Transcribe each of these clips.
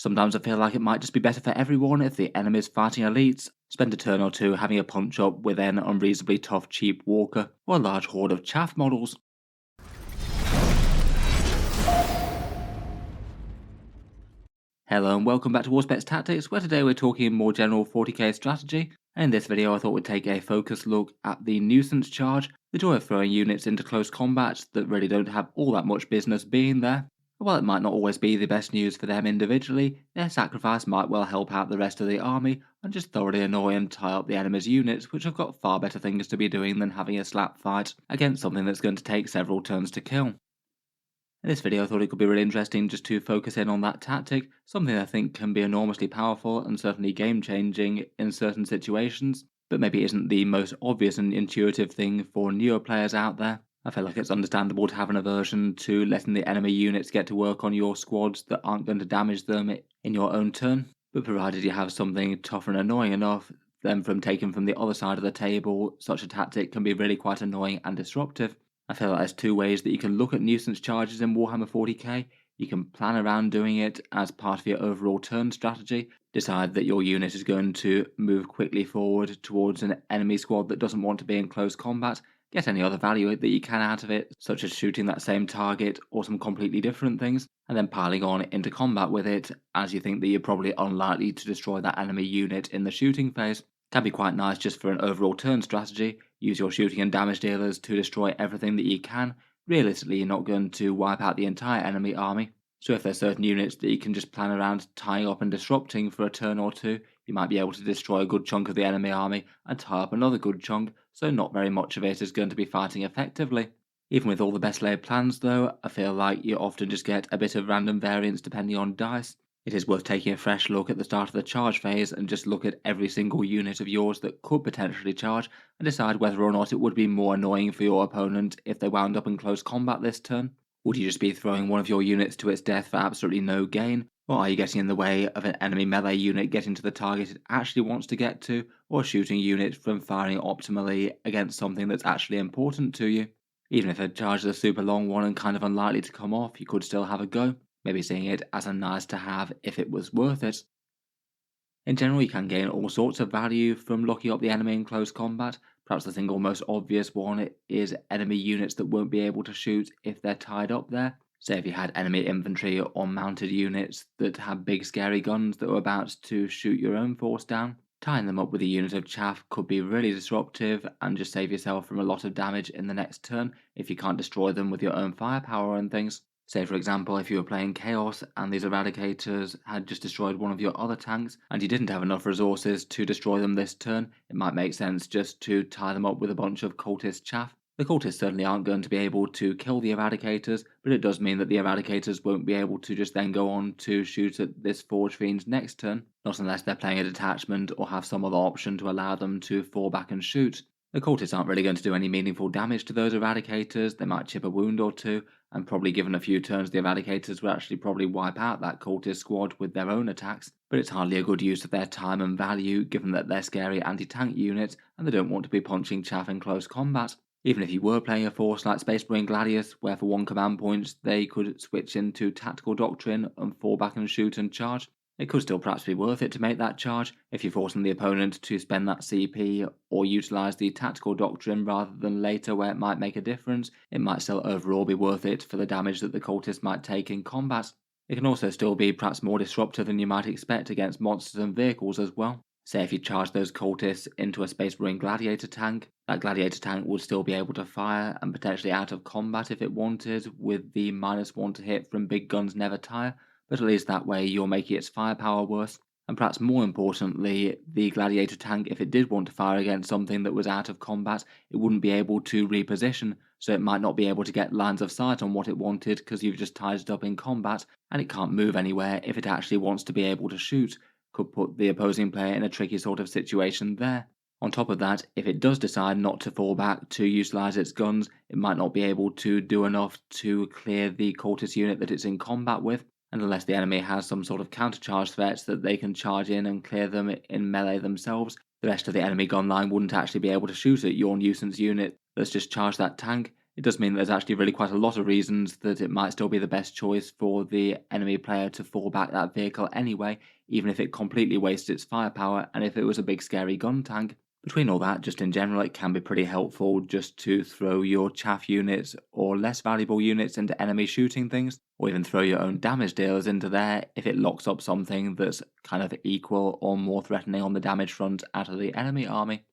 Sometimes I feel like it might just be better for everyone if the enemy's fighting elites. Spend a turn or two having a punch up with an unreasonably tough cheap walker or a large horde of chaff models. Hello and welcome back to Auspex Tactics, where today we're talking more general 40k strategy. And in this video I thought we'd take a focused look at the Nuisance Charge, the joy of throwing units into close combat that really don't have all that much business being there. While it might not always be the best news for them individually, their sacrifice might well help out the rest of the army and just thoroughly annoy and tie up the enemy's units, which have got far better things to be doing than having a slap fight against something that's going to take several turns to kill. In this video I thought it could be really interesting just to focus in on that tactic, something I think can be enormously powerful and certainly game changing in certain situations, but maybe isn't the most obvious and intuitive thing for newer players out there. I feel like it's understandable to have an aversion to letting the enemy units get to work on your squads that aren't going to damage them in your own turn, but provided you have something tough and annoying enough, then from taking from the other side of the table, such a tactic can be really quite annoying and disruptive. I feel like there's two ways that you can look at nuisance charges in Warhammer 40k. You can plan around doing it as part of your overall turn strategy, decide that your unit is going to move quickly forward towards an enemy squad that doesn't want to be in close combat, get any other value that you can out of it, such as shooting that same target or some completely different things, and then piling on into combat with it as you think that you're probably unlikely to destroy that enemy unit in the shooting phase. Can be quite nice just for an overall turn strategy. Use your shooting and damage dealers to destroy everything that you can. Realistically, you're not going to wipe out the entire enemy army, so if there's certain units that you can just plan around tying up and disrupting for a turn or two, you might be able to destroy a good chunk of the enemy army and tie up another good chunk, so not very much of it is going to be fighting effectively. Even with all the best laid plans though, I feel like you often just get a bit of random variance depending on dice. It is worth taking a fresh look at the start of the charge phase and just look at every single unit of yours that could potentially charge and decide whether or not it would be more annoying for your opponent if they wound up in close combat this turn. Would you just be throwing one of your units to its death for absolutely no gain? Or are you getting in the way of an enemy melee unit getting to the target it actually wants to get to, or shooting units from firing optimally against something that's actually important to you? Even if a charge is a super long one and kind of unlikely to come off, you could still have a go, maybe seeing it as a nice to have if it was worth it. In general, you can gain all sorts of value from locking up the enemy in close combat. Perhaps the single most obvious one is enemy units that won't be able to shoot if they're tied up there. Say if you had enemy infantry or mounted units that have big scary guns that were about to shoot your own force down, tying them up with a unit of chaff could be really disruptive and just save yourself from a lot of damage in the next turn if you can't destroy them with your own firepower and things. Say for example, if you were playing Chaos and these Eradicators had just destroyed one of your other tanks and you didn't have enough resources to destroy them this turn, it might make sense just to tie them up with a bunch of Cultist chaff. The Cultists certainly aren't going to be able to kill the Eradicators, but it does mean that the Eradicators won't be able to just then go on to shoot at this Forge Fiend next turn, not unless they're playing a detachment or have some other option to allow them to fall back and shoot. The Cultists aren't really going to do any meaningful damage to those Eradicators. They might chip a wound or two, and probably given a few turns the Eradicators will actually probably wipe out that Cultist squad with their own attacks, but it's hardly a good use of their time and value given that they're scary anti-tank units and they don't want to be punching chaff in close combat. Even if you were playing a force like Space Marine Gladius, where for one command point they could switch into Tactical Doctrine and fall back and shoot and charge, it could still perhaps be worth it to make that charge if you're forcing the opponent to spend that CP or utilise the Tactical Doctrine rather than later where it might make a difference. It might still overall be worth it for the damage that the cultist might take in combat. It can also still be perhaps more disruptive than you might expect against monsters and vehicles as well. Say if you charge those cultists into a Space Marine Gladiator tank, that Gladiator tank would still be able to fire and potentially out of combat if it wanted, with the -1 to hit from big guns never tire, but at least that way you're making its firepower worse. And perhaps more importantly, the Gladiator tank, if it did want to fire against something that was out of combat, it wouldn't be able to reposition, so it might not be able to get lines of sight on what it wanted because you've just tied it up in combat, and it can't move anywhere if it actually wants to be able to shoot. Could put the opposing player in a tricky sort of situation there. On top of that, if it does decide not to fall back to utilise its guns, it might not be able to do enough to clear the cultist unit that it's in combat with, and unless the enemy has some sort of countercharge threats that they can charge in and clear them in melee themselves, the rest of the enemy gun line wouldn't actually be able to shoot at your nuisance unit that's just charged that tank. it does mean there's actually really quite a lot of reasons that it might still be the best choice for the enemy player to fall back that vehicle anyway, even if it completely wastes its firepower and if it was a big scary gun tank. Between all that, just in general, it can be pretty helpful just to throw your chaff units or less valuable units into enemy shooting things, or even throw your own damage dealers into there if it locks up something that's kind of equal or more threatening on the damage front out of the enemy army.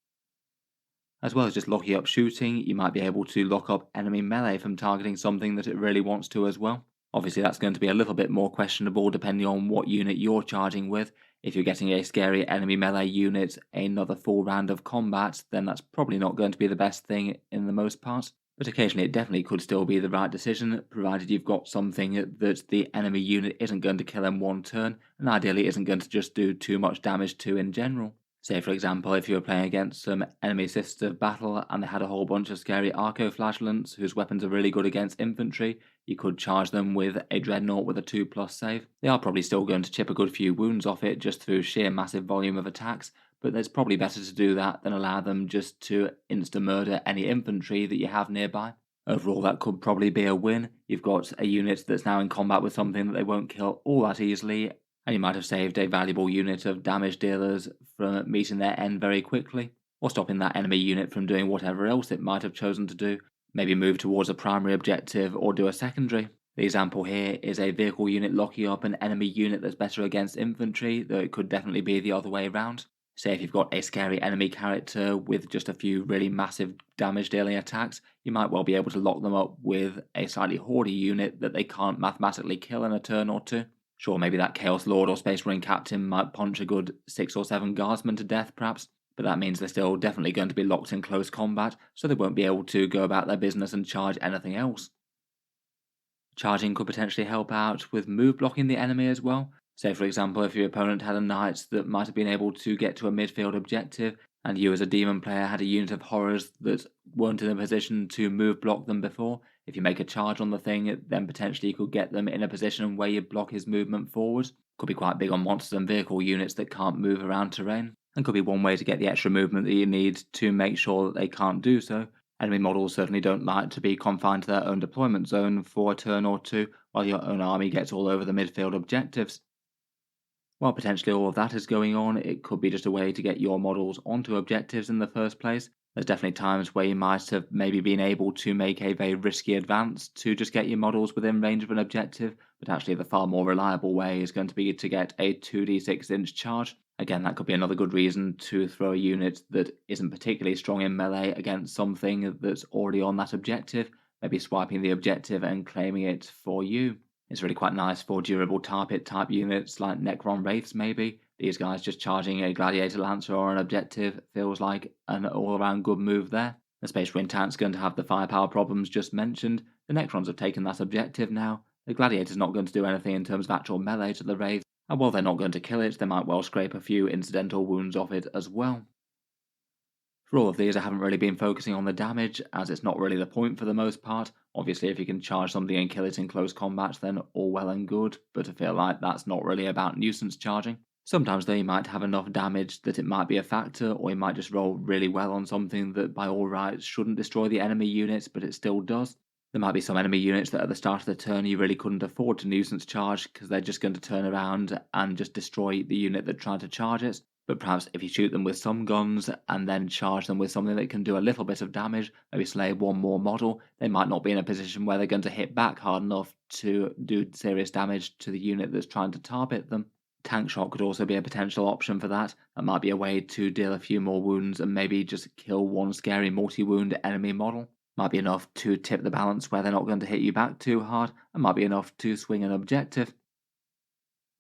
As well as just locking up shooting, you might be able to lock up enemy melee from targeting something that it really wants to as well. Obviously, that's going to be a little bit more questionable depending on what unit you're charging with. If you're getting a scary enemy melee unit another full round of combat, then that's probably not going to be the best thing in the most part. But occasionally it definitely could still be the right decision, provided you've got something that the enemy unit isn't going to kill in one turn, and ideally isn't going to just do too much damage to in general. Say, for example, if you were playing against some enemy Sisters of Battle and they had a whole bunch of scary Arco-Flagellants whose weapons are really good against infantry, you could charge them with a Dreadnought with a 2+ save. They are probably still going to chip a good few wounds off it just through sheer massive volume of attacks, but it's probably better to do that than allow them just to insta-murder any infantry that you have nearby. Overall, that could probably be a win. You've got a unit that's now in combat with something that they won't kill all that easily, and you might have saved a valuable unit of damage dealers from meeting their end very quickly, or stopping that enemy unit from doing whatever else it might have chosen to do, maybe move towards a primary objective or do a secondary. The example here is a vehicle unit locking up an enemy unit that's better against infantry, though it could definitely be the other way around. Say if you've got a scary enemy character with just a few really massive damage dealing attacks, you might well be able to lock them up with a slightly hoardy unit that they can't mathematically kill in a turn or two. Sure, maybe that Chaos Lord or Space Marine Captain might punch a good 6 or 7 Guardsmen to death, perhaps, but that means they're still definitely going to be locked in close combat, so they won't be able to go about their business and charge anything else. Charging could potentially help out with move blocking the enemy as well. Say, for example, if your opponent had a knight that might have been able to get to a midfield objective, and you as a demon player had a unit of horrors that weren't in a position to move block them before, if you make a charge on the thing, then potentially you could get them in a position where you block his movement forward. Could be quite big on monsters and vehicle units that can't move around terrain, and could be one way to get the extra movement that you need to make sure that they can't do so. Enemy models certainly don't like to be confined to their own deployment zone for a turn or two while your own army gets all over the midfield objectives. While potentially all of that is going on, it could be just a way to get your models onto objectives in the first place. There's definitely times where you might have maybe been able to make a very risky advance to just get your models within range of an objective, but actually the far more reliable way is going to be to get a 2d6-inch charge. Again, that could be another good reason to throw a unit that isn't particularly strong in melee against something that's already on that objective, maybe swiping the objective and claiming it for you. It's really quite nice for durable tar pit type units like Necron Wraiths maybe. These guys just charging a Gladiator Lancer or an objective feels like an all-around good move there. The Space Marine tank's going to have the firepower problems just mentioned. The Necrons have taken that objective now. The Gladiator's not going to do anything in terms of actual melee to the Wraiths, and while they're not going to kill it, they might well scrape a few incidental wounds off it as well. For all of these, I haven't really been focusing on the damage, as it's not really the point for the most part. Obviously, if you can charge something and kill it in close combat, then all well and good, but I feel like that's not really about nuisance charging. Sometimes though you might have enough damage that it might be a factor, or you might just roll really well on something that by all rights shouldn't destroy the enemy units, but it still does. There might be some enemy units that at the start of the turn you really couldn't afford to nuisance charge because they're just going to turn around and just destroy the unit that tried to charge it. But perhaps if you shoot them with some guns and then charge them with something that can do a little bit of damage, maybe slay one more model, they might not be in a position where they're going to hit back hard enough to do serious damage to the unit that's trying to target them. Tank shot could also be a potential option for that. That might be a way to deal a few more wounds and maybe just kill one scary multi-wound enemy model. Might be enough to tip the balance where they're not going to hit you back too hard, and might be enough to swing an objective.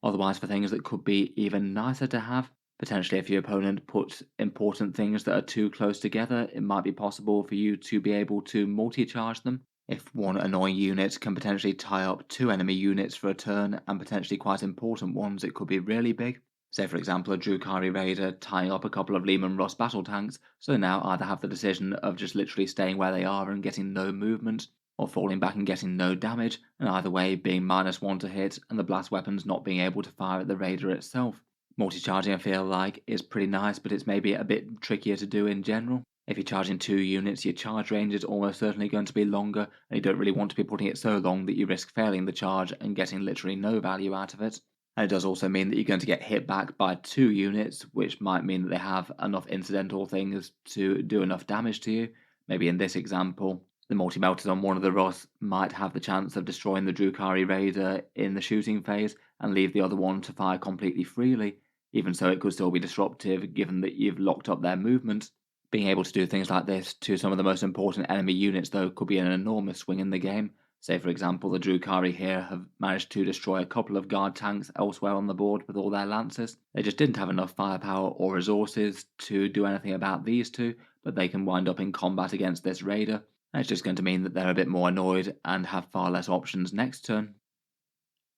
Otherwise, for things that could be even nicer to have, potentially if your opponent puts important things that are too close together, it might be possible for you to be able to multi-charge them. If one annoying unit can potentially tie up 2 enemy units for a turn, and potentially quite important ones, it could be really big. Say for example a Drukhari Raider tying up a couple of Leman Russ battle tanks, so they now either have the decision of just literally staying where they are and getting no movement, or falling back and getting no damage, and either way being -1 to hit and the blast weapons not being able to fire at the Raider itself. Multi-charging I feel like is pretty nice, but it's maybe a bit trickier to do in general. If you're charging 2 units, your charge range is almost certainly going to be longer, and you don't really want to be putting it so long that you risk failing the charge and getting literally no value out of it. And it does also mean that you're going to get hit back by 2 units, which might mean that they have enough incidental things to do enough damage to you. Maybe in this example, the multi-melters on one of the Ross might have the chance of destroying the Drukhari Raider in the shooting phase and leave the other one to fire completely freely. Even so, it could still be disruptive given that you've locked up their movement. Being able to do things like this to some of the most important enemy units, though, could be an enormous swing in the game. Say, for example, the Drukhari here have managed to destroy a couple of guard tanks elsewhere on the board with all their lancers. They just didn't have enough firepower or resources to do anything about these two, but they can wind up in combat against this raider. And it's just going to mean that they're a bit more annoyed and have far less options next turn.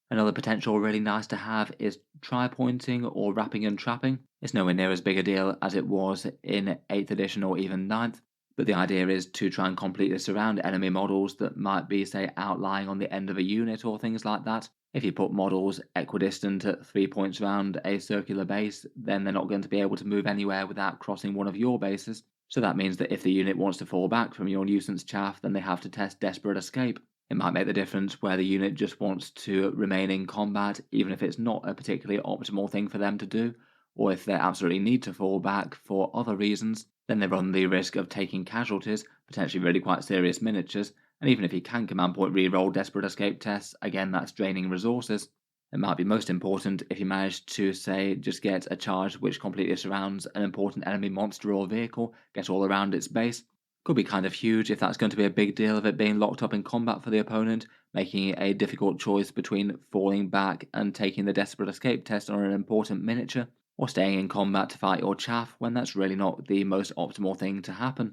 Another potential really nice to have is tri-pointing or wrapping and trapping. It's nowhere near as big a deal as it was in 8th edition or even 9th, but the idea is to try and completely surround enemy models that might be, say, outlying on the end of a unit or things like that. If you put models equidistant at 3 points around a circular base, then they're not going to be able to move anywhere without crossing one of your bases. So that means that if the unit wants to fall back from your nuisance chaff, then they have to test desperate escape. It might make the difference where the unit just wants to remain in combat, even if it's not a particularly optimal thing for them to do, or if they absolutely need to fall back for other reasons, then they run the risk of taking casualties, potentially really quite serious miniatures, and even if you can command point reroll desperate escape tests, again that's draining resources. It might be most important if you manage to, say, just get a charge which completely surrounds an important enemy monster or vehicle, get all around its base. Could be kind of huge if that's going to be a big deal of it being locked up in combat for the opponent, making it a difficult choice between falling back and taking the desperate escape test on an important miniature, or staying in combat to fight your chaff when that's really not the most optimal thing to happen.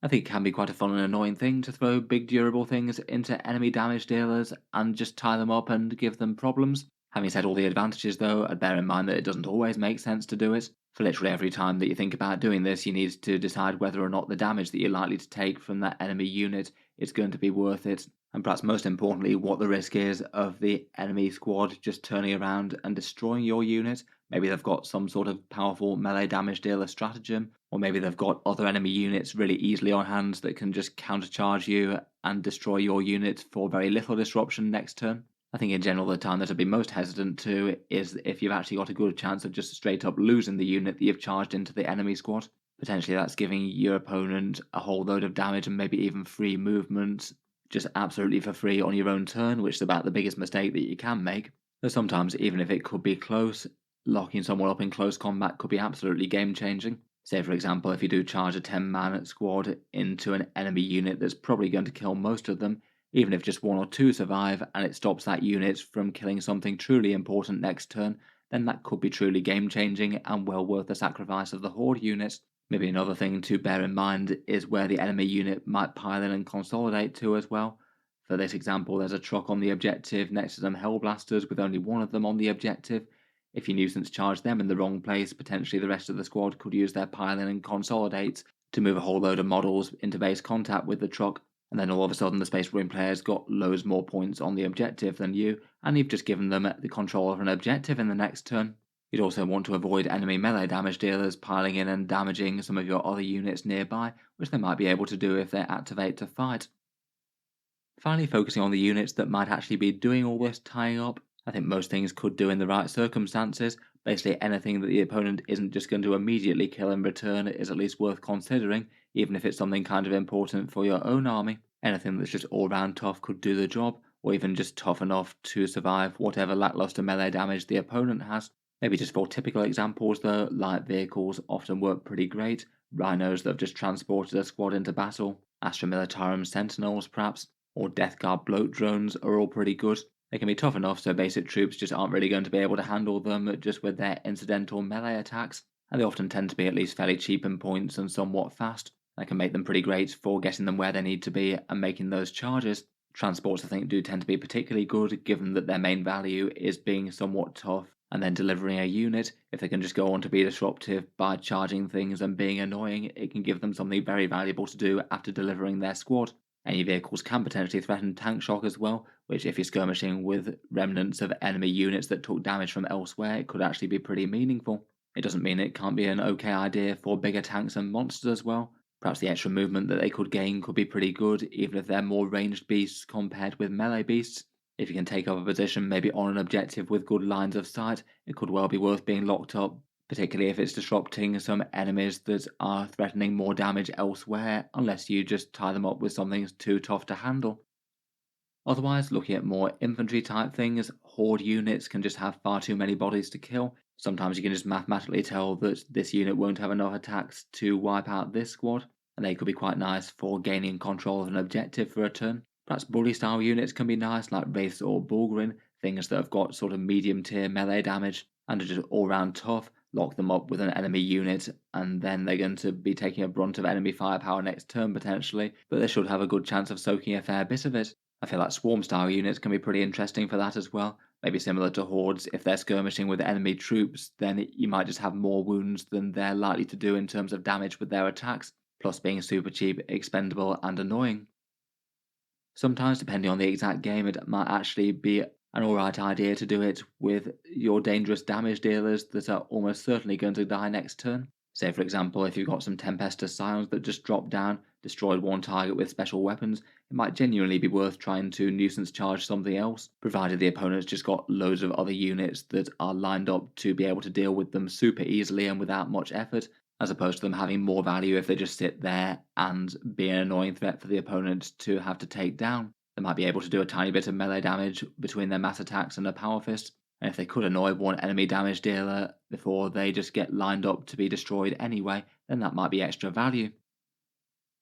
I think it can be quite a fun and annoying thing to throw big durable things into enemy damage dealers and just tie them up and give them problems. Having said all the advantages though, I'd bear in mind that it doesn't always make sense to do it. For literally every time that you think about doing this, you need to decide whether or not the damage that you're likely to take from that enemy unit is going to be worth it, and perhaps most importantly, what the risk is of the enemy squad just turning around and destroying your unit. Maybe they've got some sort of powerful melee damage dealer stratagem, or maybe they've got other enemy units really easily on hand that can just countercharge you and destroy your unit for very little disruption next turn. I think in general the time that I'd be most hesitant to is if you've actually got a good chance of just straight up losing the unit that you've charged into the enemy squad. Potentially that's giving your opponent a whole load of damage and maybe even free movement just absolutely for free on your own turn, which is about the biggest mistake that you can make. Though sometimes, even if it could be close, locking someone up in close combat could be absolutely game changing. Say, for example, if you do charge a 10-man squad into an enemy unit that's probably going to kill most of them, even if just 1 or 2 survive and it stops that unit from killing something truly important next turn, then that could be truly game changing and well worth the sacrifice of the Horde unit. Maybe another thing to bear in mind is where the enemy unit might pile in and consolidate to as well. For this example, there's a truck on the objective next to some Hellblasters with only one of them on the objective. If you nuisance charge them in the wrong place, potentially the rest of the squad could use their pile in and consolidate to move a whole load of models into base contact with the truck, and then all of a sudden the Space Marine player's got loads more points on the objective than you, and you've just given them the control of an objective in the next turn. You'd also want to avoid enemy melee damage dealers piling in and damaging some of your other units nearby, which they might be able to do if they activate to fight. Finally, focusing on the units that might actually be doing all this tying up, I think most things could do in the right circumstances. Basically anything that the opponent isn't just going to immediately kill in return is at least worth considering, even if it's something kind of important for your own army. Anything that's just all round tough could do the job, or even just tough enough to survive whatever lackluster melee damage the opponent has. Maybe just for typical examples though, light vehicles often work pretty great. Rhinos that have just transported a squad into battle, Astra Militarum Sentinels perhaps, or Death Guard bloat drones are all pretty good. They can be tough enough so basic troops just aren't really going to be able to handle them just with their incidental melee attacks, and they often tend to be at least fairly cheap in points and somewhat fast. That can make them pretty great for getting them where they need to be and making those charges. Transports I think do tend to be particularly good given that their main value is being somewhat tough and then delivering a unit. If they can just go on to be disruptive by charging things and being annoying, it can give them something very valuable to do after delivering their squad. Any vehicles can potentially threaten tank shock as well, which if you're skirmishing with remnants of enemy units that took damage from elsewhere, it could actually be pretty meaningful. It doesn't mean it can't be an okay idea for bigger tanks and monsters as well. Perhaps the extra movement that they could gain could be pretty good, even if they're more ranged beasts compared with melee beasts. If you can take up a position maybe on an objective with good lines of sight, it could well be worth being locked up, particularly if it's disrupting some enemies that are threatening more damage elsewhere, unless you just tie them up with something too tough to handle. Otherwise, looking at more infantry type things, horde units can just have far too many bodies to kill. Sometimes you can just mathematically tell that this unit won't have enough attacks to wipe out this squad, and they could be quite nice for gaining control of an objective for a turn. Perhaps bully style units can be nice, like Wraiths or Bulgarin, things that have got sort of medium tier melee damage and are just all round tough. Lock them up with an enemy unit, and then they're going to be taking a brunt of enemy firepower next turn potentially, but they should have a good chance of soaking a fair bit of it. I feel like swarm style units can be pretty interesting for that as well. Maybe similar to hordes, if they're skirmishing with enemy troops, then you might just have more wounds than they're likely to do in terms of damage with their attacks, plus being super cheap, expendable, and annoying. Sometimes, depending on the exact game, it might actually be an alright idea to do it with your dangerous damage dealers that are almost certainly going to die next turn. Say, for example, if you've got some Tempestus Scions that just drop down, destroyed one target with special weapons, it might genuinely be worth trying to nuisance charge something else, provided the opponent's just got loads of other units that are lined up to be able to deal with them super easily and without much effort, as opposed to them having more value if they just sit there and be an annoying threat for the opponent to have to take down. They might be able to do a tiny bit of melee damage between their mass attacks and a power fist, and if they could annoy one enemy damage dealer before they just get lined up to be destroyed anyway, then that might be extra value.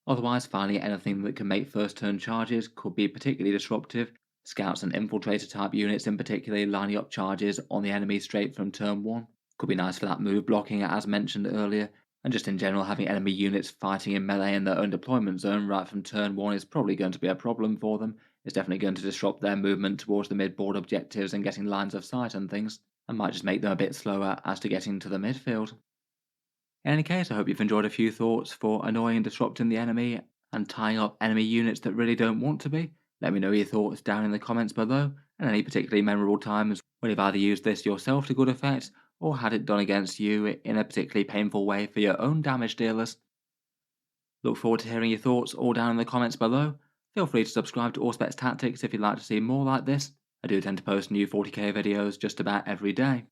Otherwise, finding anything that can make first turn charges could be particularly disruptive. Scouts and infiltrator type units in particular lining up charges on the enemy straight from turn 1 could be nice for that move blocking as mentioned earlier, and just in general having enemy units fighting in melee in their own deployment zone right from turn 1 is probably going to be a problem for them. It's definitely going to disrupt their movement towards the mid-board objectives and getting lines of sight and things, and might just make them a bit slower as to getting to the midfield. In any case, I hope you've enjoyed a few thoughts for annoying and disrupting the enemy and tying up enemy units that really don't want to be. Let me know your thoughts down in the comments below, and any particularly memorable times when you've either used this yourself to good effect or had it done against you in a particularly painful way for your own damage dealers. Look forward to hearing your thoughts all down in the comments below. Feel free to subscribe to Auspex Tactics if you'd like to see more like this. I do tend to post new 40k videos just about every day.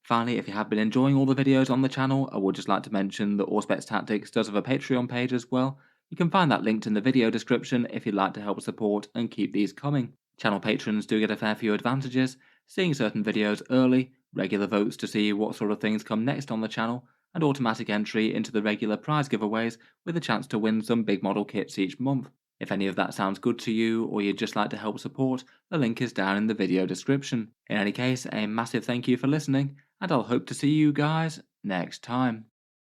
Finally, if you have been enjoying all the videos on the channel, I would just like to mention that Auspex Tactics does have a Patreon page as well. You can find that linked in the video description if you'd like to help support and keep these coming. Channel patrons do get a fair few advantages, seeing certain videos early, regular votes to see what sort of things come next on the channel, and automatic entry into the regular prize giveaways with a chance to win some big model kits each month. If any of that sounds good to you or you'd just like to help support, the link is down in the video description. In any case, a massive thank you for listening, and I'll hope to see you guys next time.